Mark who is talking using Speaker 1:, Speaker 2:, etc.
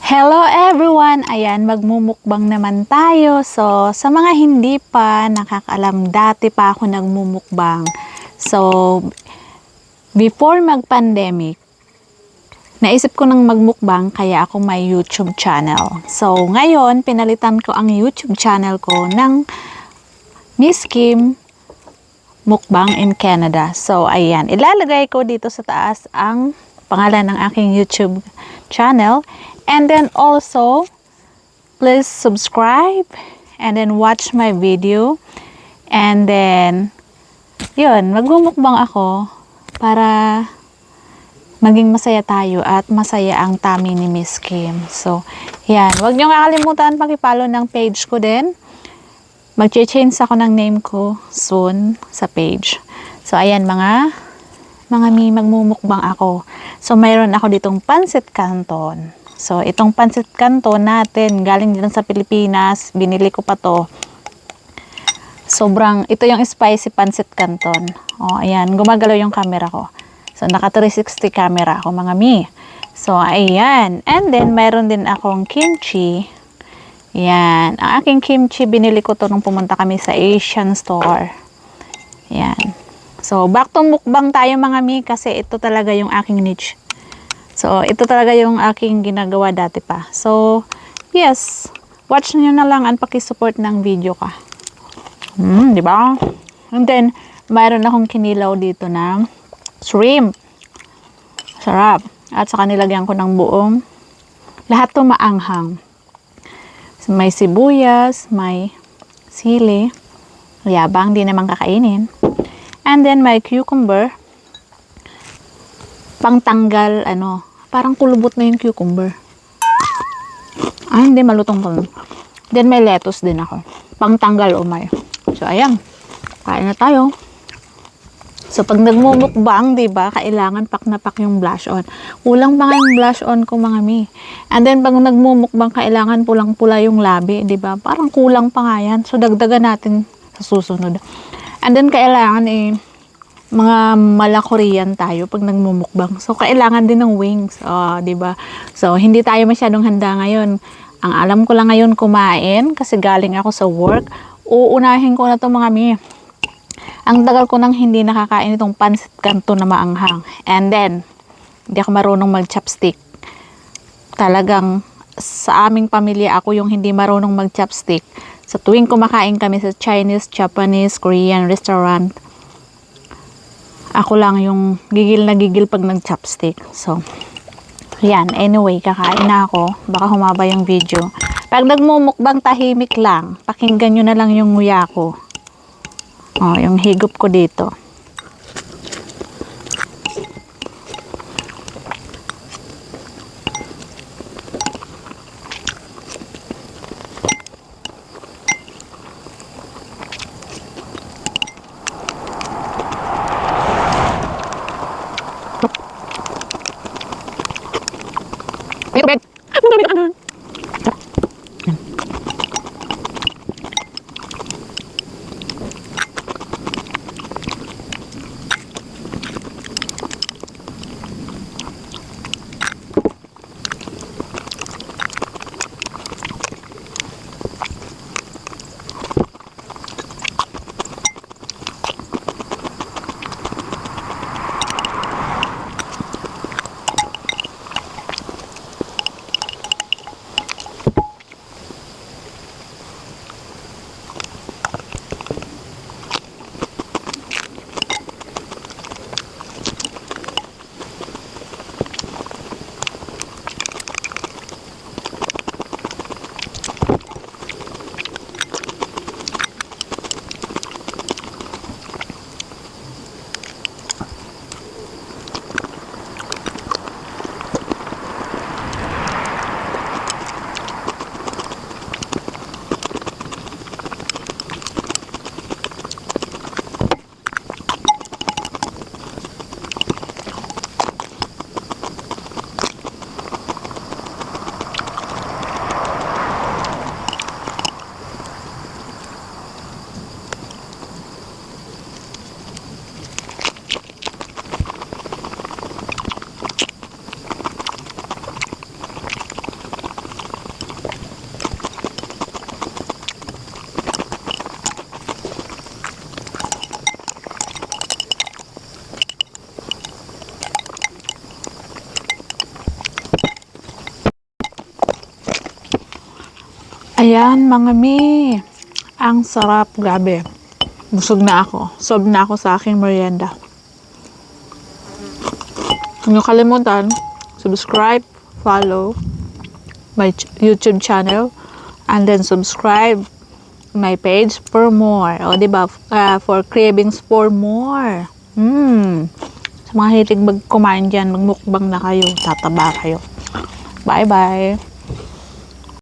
Speaker 1: Hello everyone! Ayan, magmumukbang naman tayo. So, sa mga hindi pa nakakaalam, dati pa ako nagmumukbang. So, before mag-pandemic, naisip ko nang magmukbang kaya ako may YouTube channel. So, ngayon, pinalitan ko ang YouTube channel ko ng Miss Kim Mukbang in Canada. So, ayan, ilalagay ko dito sa taas ang pangalan ng aking YouTube channel. And then also, please subscribe and then watch my video. And then, yun, magmumukbang ako para maging masaya tayo at masaya ang tummy ni Miss Kim. So, yan. Huwag niyo kakalimutan pakipollow ng page ko din. Mag-change ako ng name ko soon sa page. So, ayan mga magmumukbang ako. So, mayroon ako ditong pancit canton. So, itong pancit canton natin, galing din sa Pilipinas. Binili ko pa to. Ito yung spicy pancit canton. O, ayan, gumagalaw yung camera ko. So, naka 360 camera ako, mga mi. So, ayan. And then, mayroon din akong kimchi. Ayan. Ang aking kimchi, binili ko to nung pumunta kami sa Asian store. Ayan. So, back to mukbang tayo, mga mi, kasi ito talaga yung aking niche. So, ito talaga yung aking ginagawa dati pa. So, yes. Watch nyo na lang at pakisupport ng video ka. Di ba? And then, mayroon akong kinilaw dito ng shrimp. Sarap. At saka nilagyan ko ng buong. Lahat to maanghang. So, may sibuyas, may sili. Yabang, di naman kakainin. And then, may cucumber. Pangtanggal, parang kulubot na yung cucumber. Hindi, malutong pa. Then, may lettuce din ako. Pangtanggal umay. So, ayan. Kain na tayo. So, pag nagmumukbang, diba, kailangan pak na pak yung blush on. Kulang pa nga yung blush on ko, mga mi. And then, pag nagmumukbang, kailangan pulang-pula yung labi, diba? Parang kulang pa nga yan. So, dagdagan natin sa susunod. And then, kailangan mga mala-Korean tayo pag nagmumukbang. So, kailangan din ng wings. Diba? So, hindi tayo masyadong handa ngayon. Ang alam ko lang ngayon kumain kasi galing ako sa work. Uunahin ko na to, mga mi. Ang tagal ko nang hindi nakakain itong pancit canton na maanghang. And then, hindi ako marunong mag-chopstick. Talagang sa aming pamilya, ako yung hindi marunong mag-chopstick. Sa tuwing kumakain kami sa Chinese, Japanese, Korean restaurant, ako lang yung gigil na gigil pag nag-chopstick. So, yan. Anyway, kakain na ako. Baka humaba yung video. Pag nagmumukbang, tahimik lang. Pakinggan nyo na lang yung nguya ko. Yung higop ko dito. Ayan, mga mi. Ang sarap, grabe. Busog na ako. Sob na ako sa aking merienda. Huwag niyo kalimutan, subscribe, follow my YouTube channel, and then subscribe my page for more. O, diba? For cravings for more. Sa mga hilig kumain dyan, magmukbang na kayo. Tataba kayo. Bye-bye.